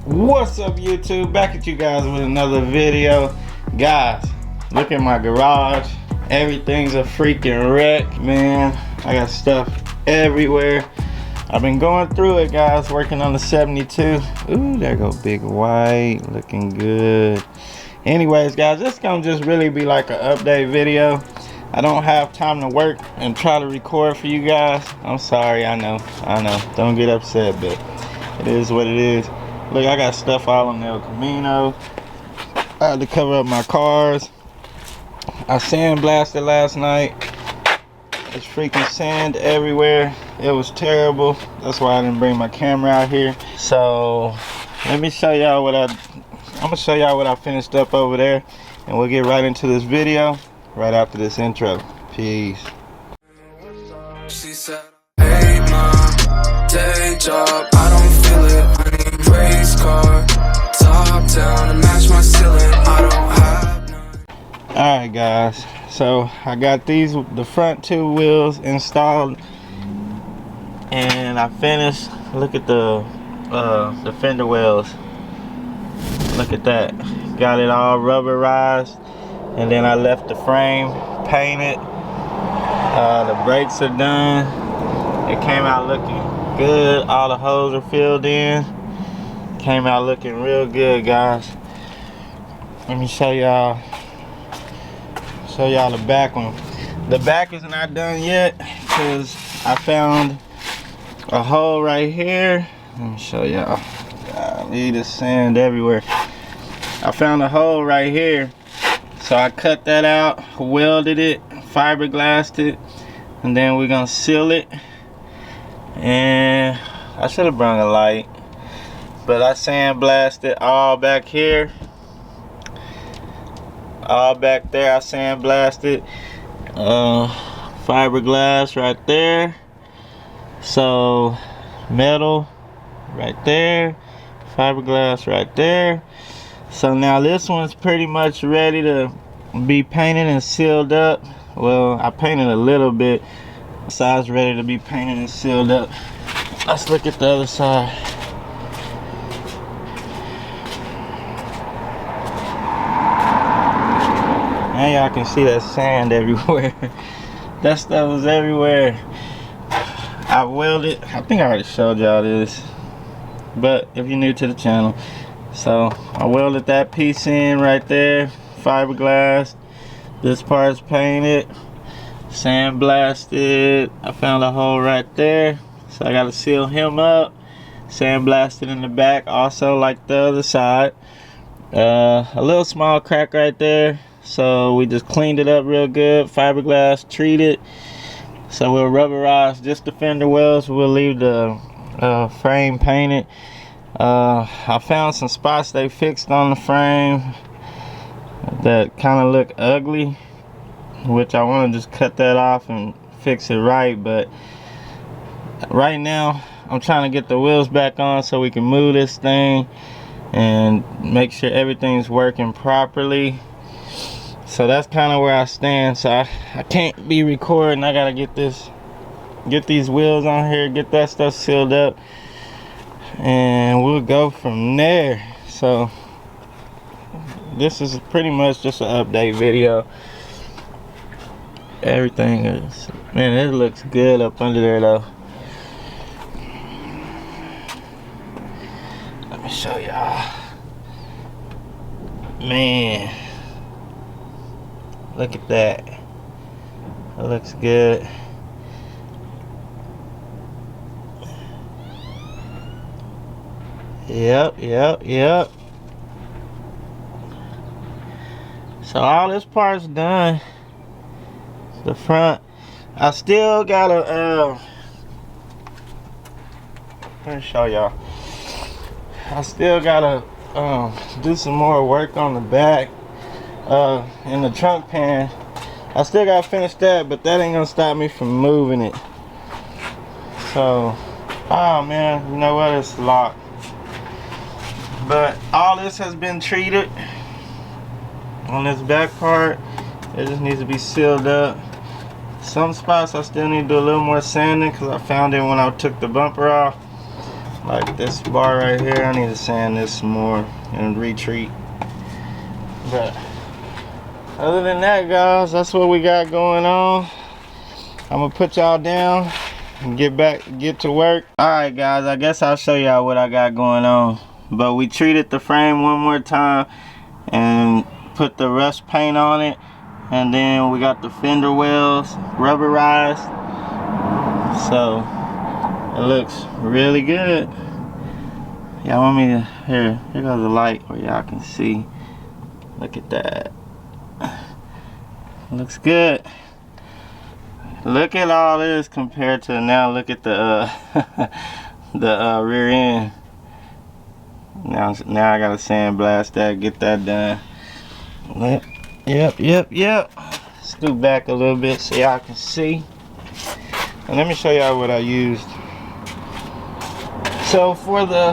What's up, YouTube? Back at you guys with another video. Guys, look at my garage. Everything's a freaking wreck, man. I got stuff everywhere. I've been going through it, guys, working on the 72. Ooh, there go Big White, looking good. Anyways, guys, this gonna just really be like an update video. I don't have time to work and try to record for you guys. I'm sorry, I know. Don't get upset, but it is what it is. Look, I got stuff all on El Camino. I had to cover up my cars. I sandblasted last night. There's freaking sand everywhere. It was terrible. That's why I didn't bring my camera out here. So let me show y'all what I'm gonna show y'all what I finished up over there, and we'll get right into this video right after this intro. Peace. She said, hey mom, day job, I don't feel it. I need race car, top down to match my ceiling. I don't have none. Alright guys, so I got the front two wheels installed, and I finished. Look at the fender wells. Look at that. Got it all rubberized, and then I left the frame painted. The brakes are done. It came out looking good. All the holes are filled in. Came out looking real good, guys. Let me show y'all the back one. The back is not done yet because I found a hole right here. Let me show y'all. Leave the sand everywhere. I found a hole right here, so I cut that out, welded it, fiberglassed it, and then we're gonna seal it. And I should have brought a light, but I sandblasted all back here, all back there. I sandblasted, fiberglass right there, so metal right there, fiberglass right there. So now this one's pretty much ready to be painted and sealed up. Well, I painted a little bit. Side's ready to be painted and sealed up. Let's look at the other side. Now y'all can see that sand everywhere. That stuff was everywhere. I welded. I think I already showed y'all this, but if you're new to the channel, so I welded that piece in right there, fiberglass. This part's painted, sandblasted. I found a hole right there, so I gotta seal him up. Sandblasted in the back also, like the other side. A little small crack right there, so we just cleaned it up real good. Fiberglass treated, so we'll rubberize just the fender wells. We'll leave the frame painted. I found some spots they fixed on the frame that kind of look ugly, which I want to just cut that off and fix it right. But right now I'm trying to get the wheels back on so we can move this thing and make sure everything's working properly. So that's kind of where I stand. So I can't be recording. I gotta get these wheels on here, get that stuff sealed up, and we'll go from there. So this is pretty much just an update video. Everything is, man, it looks good up under there though. Let me show y'all. Man, look at that. It looks good. Yep. So all this part's done. The front, I still gotta let me show y'all. I still gotta do some more work on the back, in the trunk pan. I still gotta finish that, but that ain't gonna stop me from moving it. So, oh man, you know what, it's locked. But all this has been treated on this back part. It just needs to be sealed up. Some spots I still need to do a little more sanding because I found it when I took the bumper off. Like this bar right here, I need to sand this some more and retreat. But other than that, guys, that's what we got going on. I'm gonna put y'all down and get to work. Alright guys, I guess I'll show y'all what I got going on. But we treated the frame one more time and put the rust paint on it, and then we got the fender wells rubberized, so it looks really good. Y'all want me to, here goes the light where y'all can see. Look at that. Looks good. Look at all this compared to now. Look at the the rear end. Now I gotta sandblast that, get that done. Yep. Scoot back a little bit so y'all can see. And let me show y'all what I used. So for the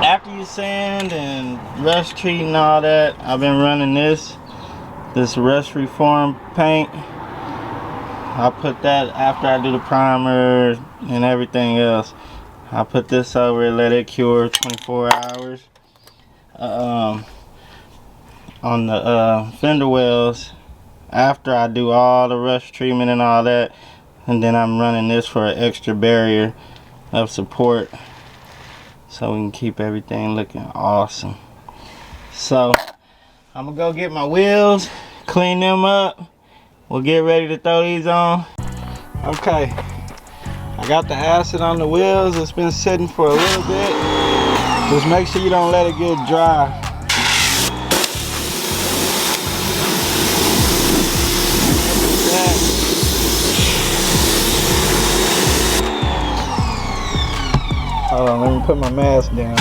after you sand and rust treat and all that, I've been running this rust reform paint. I'll put that after I do the primer and everything else. I'll put this over and let it cure 24 hours. On the fender wells, after I do all the rust treatment and all that, and then I'm running this for an extra barrier of support so we can keep everything looking awesome. So I'm gonna go get my wheels, clean them up. We'll get ready to throw these on. Okay, I got the acid on the wheels. It's been sitting for a little bit. Just make sure you don't let it get dry. Hold on, let me put my mask down.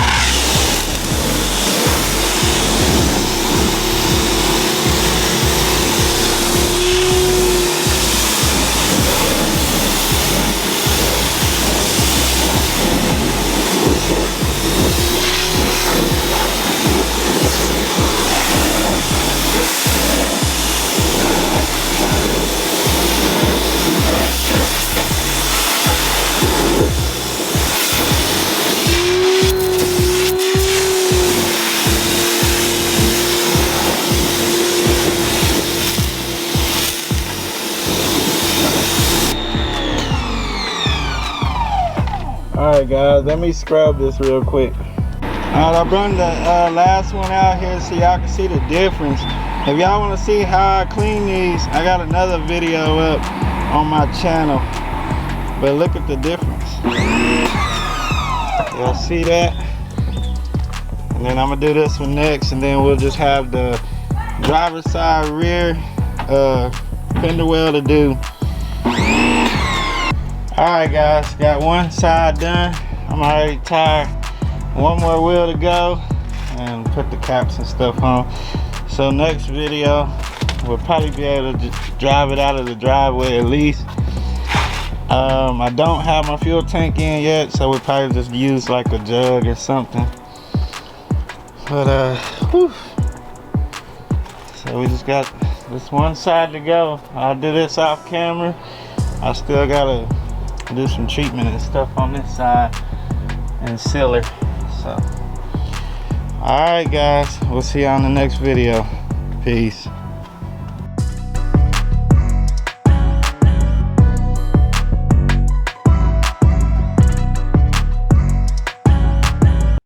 Alright guys, let me scrub this real quick. Alright, I brought the last one out here so y'all can see the difference. If y'all want to see how I clean these, I got another video up on my channel. But look at the difference. Y'all see that? And then I'm going to do this one next, and then we'll just have the driver's side rear fender well to do. Alright guys, got one side done. I'm already tired. One more wheel to go and put the caps and stuff on. So next video, we'll probably be able to just drive it out of the driveway at least. I don't have my fuel tank in yet, so we'll probably just use like a jug or something. But whew. So we just got this one side to go. I'll do this off camera. I still gotta do some treatment and stuff on this side and sealer. So alright guys, we'll see you on the next video. Peace.